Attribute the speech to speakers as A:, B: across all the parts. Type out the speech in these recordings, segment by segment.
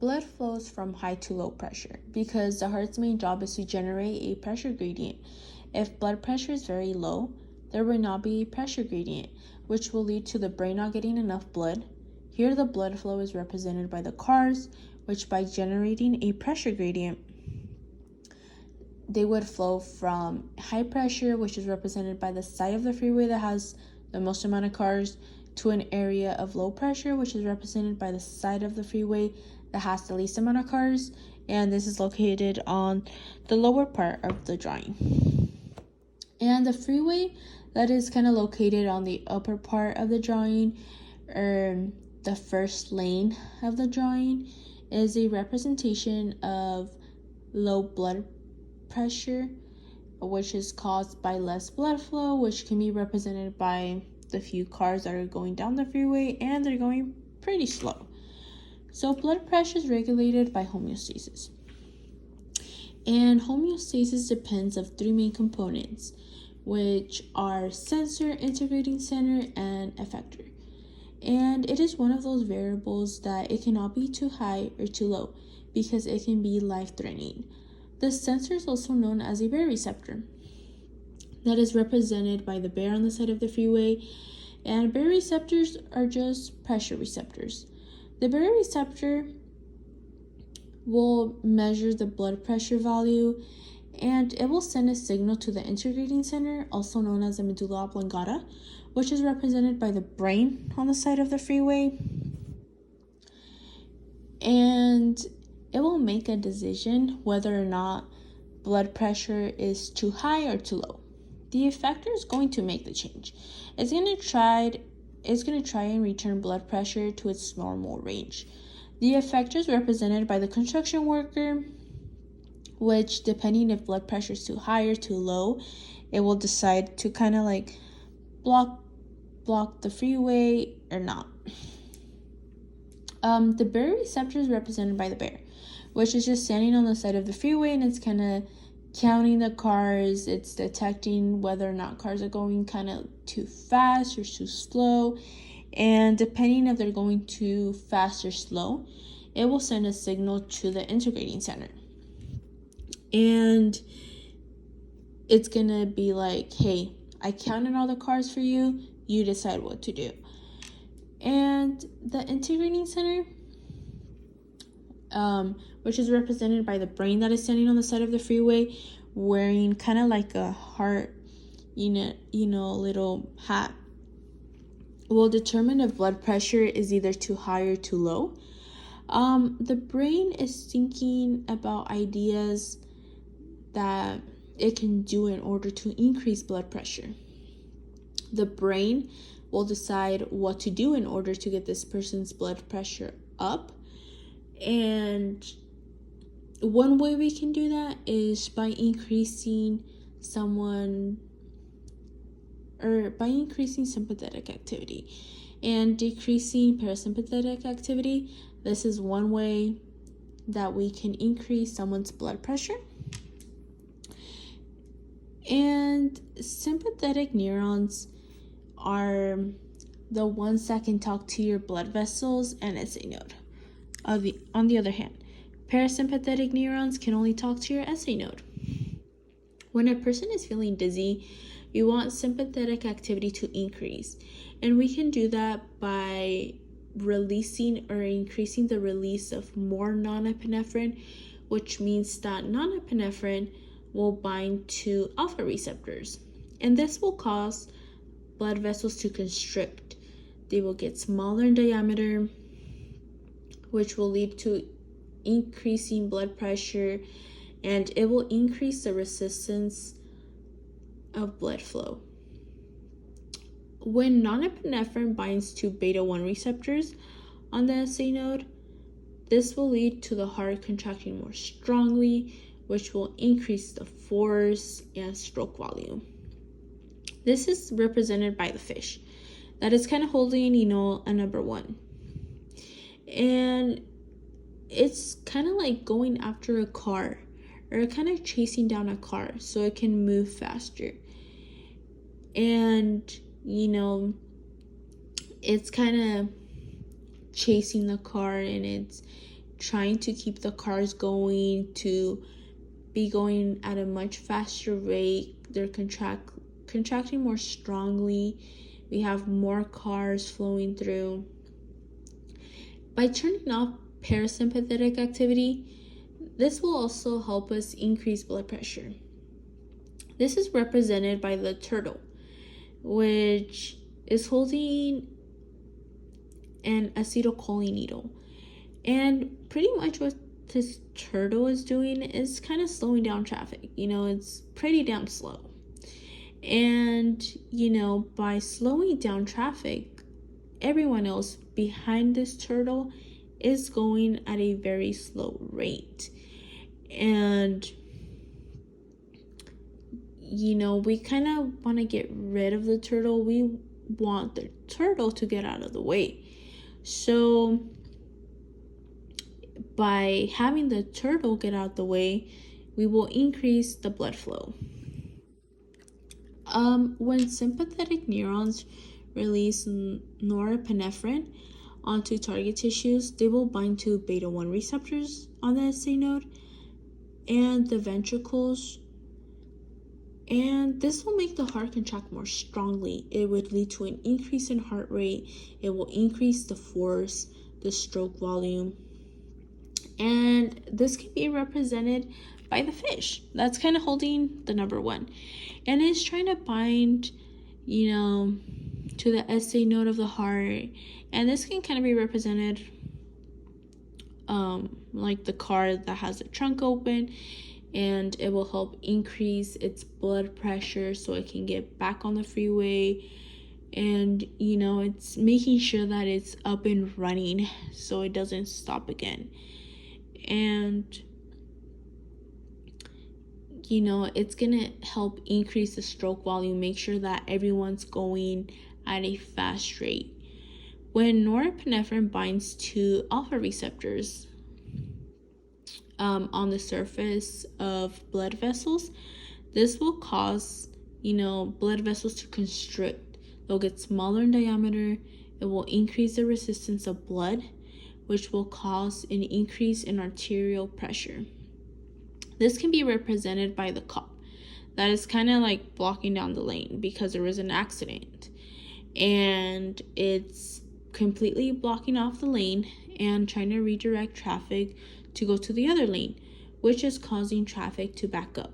A: Blood flows from high to low pressure because the heart's main job is to generate a pressure gradient. If blood pressure is very low, there will not be a pressure gradient, which will lead to the brain not getting enough blood. Here, the blood flow is represented by the cars, which by generating a pressure gradient, they would flow from high pressure, which is represented by the side of the freeway that has the most amount of cars, to an area of low pressure, which is represented by the side of the freeway that has the least amount of cars, and this is located on the lower part of the drawing. And the freeway that is kind of located on the upper part of the drawing, or the first lane of the drawing, is a representation of low blood pressure, which is caused by less blood flow, which can be represented by the few cars that are going down the freeway, and they're going pretty slow. So blood pressure is regulated by homeostasis. And homeostasis depends on three main components, which are sensor, integrating center, and effector. And it is one of those variables that it cannot be too high or too low because it can be life-threatening. The sensor is also known as a baroreceptor. That is represented by the bear on the side of the freeway, and baroreceptors are just pressure receptors. The baroreceptor will measure the blood pressure value, and it will send a signal to the integrating center, also known as the medulla oblongata, which is represented by the brain on the side of the freeway. And it will make a decision whether or not blood pressure is too high or too low. The effector is going to make the change. It's going to try and return blood pressure to its normal range. The effector is represented by the construction worker, which, depending if blood pressure is too high or too low, it will decide to kind of like block the freeway or not. The baroreceptor is represented by the bear, which is just standing on the side of the freeway, and it's kind of counting the cars. It's detecting whether or not cars are going kind of too fast or too slow, and depending if they're going too fast or slow, it will send a signal to the integrating center, and it's gonna be like, hey, I counted all the cars for you, you decide what to do. And the integrating center, which is represented by the brain that is standing on the side of the freeway, wearing kind of like a heart, little hat, will determine if blood pressure is either too high or too low. The brain is thinking about ideas that it can do in order to increase blood pressure. The brain will decide what to do in order to get this person's blood pressure up. And one way we can do that is by increasing sympathetic activity and decreasing parasympathetic activity. This is one way that we can increase someone's blood pressure. And sympathetic neurons are the ones that can talk to your blood vessels and SA node. On the other hand, parasympathetic neurons can only talk to your SA node. When a person is feeling dizzy, we want sympathetic activity to increase, and we can do that by releasing or increasing the release of more norepinephrine, which means that norepinephrine will bind to alpha receptors, and this will cause blood vessels to constrict. They will get smaller in diameter, which will lead to increasing blood pressure, and it will increase the resistance of blood flow. When norepinephrine binds to beta-1 receptors on the SA node, this will lead to the heart contracting more strongly, which will increase the force and stroke volume. This is represented by the fish that is kind of holding, a number 1. And it's kind of like going after a car, or kind of chasing down a car so it can move faster. And, it's kind of chasing the car, and it's trying to keep the cars going, to be going at a much faster rate. They're contracting more strongly. We have more cars flowing through. By turning off parasympathetic activity, this will also help us increase blood pressure. This is represented by the turtle, which is holding an acetylcholine needle. And pretty much what this turtle is doing is kind of slowing down traffic. It's pretty damn slow. And, by slowing down traffic, everyone else behind this turtle is going at a very slow rate. And, we kind of want to get rid of the turtle. We want the turtle to get out of the way. So, by having the turtle get out the way, we will increase the blood flow. When sympathetic neurons release norepinephrine onto target tissues, they will bind to beta-1 receptors on the SA node and the ventricles, and this will make the heart contract more strongly. It would lead to an increase in heart rate. It will increase the force, the stroke volume, and this can be represented by the fish that's kind of holding the number 1, and it's trying to bind to the SA node of the heart. And this can kind of be represented like the car that has the trunk open, and it will help increase its blood pressure so it can get back on the freeway. And it's making sure that it's up and running so it doesn't stop again. And it's gonna help increase the stroke volume, make sure that everyone's going at a fast rate. When norepinephrine binds to alpha receptors on the surface of blood vessels, this will cause blood vessels to constrict. They'll get smaller in diameter. It will increase the resistance of blood, which will cause an increase in arterial pressure. This can be represented by the cop that is kind of like blocking down the lane because there was an accident, and it's completely blocking off the lane and trying to redirect traffic to go to the other lane, which is causing traffic to back up.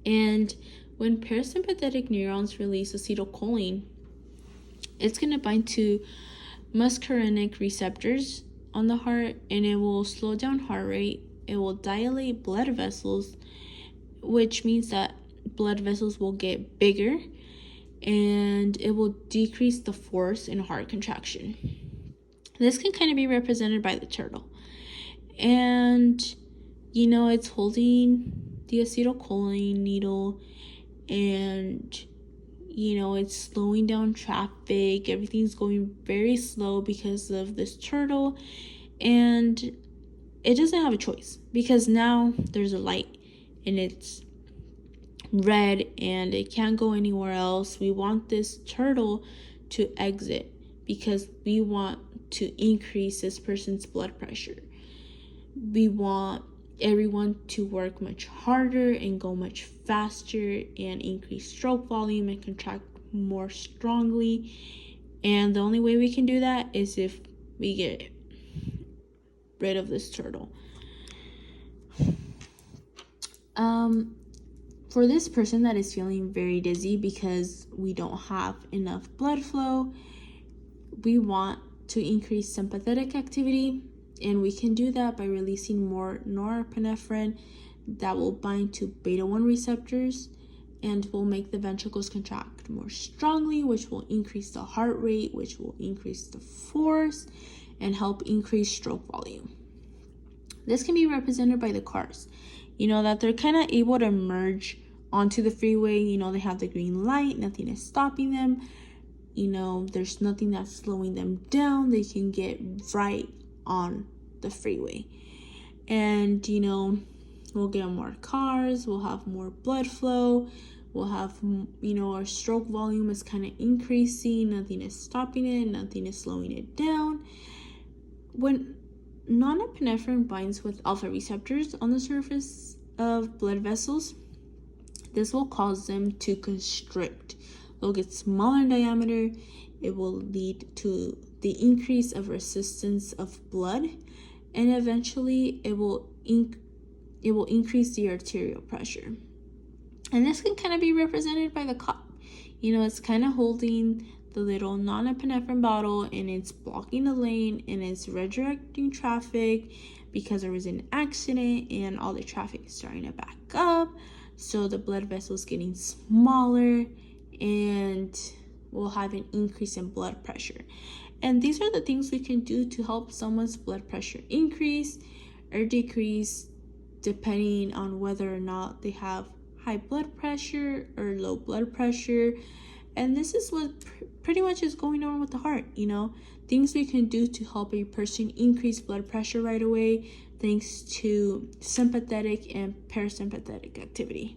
A: And when parasympathetic neurons release acetylcholine, it's going to bind to muscarinic receptors on the heart, and it will slow down heart rate. It will dilate blood vessels, which means that blood vessels will get bigger, and it will decrease the force in heart contraction. This can kind of be represented by the turtle. And, it's holding the acetylcholine needle, and, it's slowing down traffic. Everything's going very slow because of this turtle. And it doesn't have a choice because now there's a light and it's red and it can't go anywhere else. We want this turtle to exit because we want to increase this person's blood pressure. We want everyone to work much harder and go much faster and increase stroke volume and contract more strongly. And the only way we can do that is if we get rid of this turtle. For this person that is feeling very dizzy because we don't have enough blood flow, we want to increase sympathetic activity, and we can do that by releasing more norepinephrine that will bind to beta-1 receptors and will make the ventricles contract more strongly, which will increase the heart rate, which will increase the force and help increase stroke volume. This can be represented by the cars, that they're kind of able to merge onto the freeway. They have the green light, nothing is stopping them. There's nothing that's slowing them down. They can get right on the freeway. And, we'll get more cars, we'll have more blood flow, we'll have, our stroke volume is kind of increasing. Nothing is stopping it, nothing is slowing it down. When norepinephrine binds with alpha receptors on the surface of blood vessels. This will cause them to constrict. They'll get smaller in diameter. It will lead to the increase of resistance of blood, and eventually it will increase the arterial pressure. And this can kind of be represented by the cop. It's kind of holding the little norepinephrine bottle, and it's blocking the lane, and it's redirecting traffic because there was an accident and all the traffic is starting to back up. So the blood vessel is getting smaller, and we'll have an increase in blood pressure. And these are the things we can do to help someone's blood pressure increase or decrease depending on whether or not they have high blood pressure or low blood pressure. And this is what pretty much is going on with the heart. Things we can do to help a person increase blood pressure right away, thanks to sympathetic and parasympathetic activity.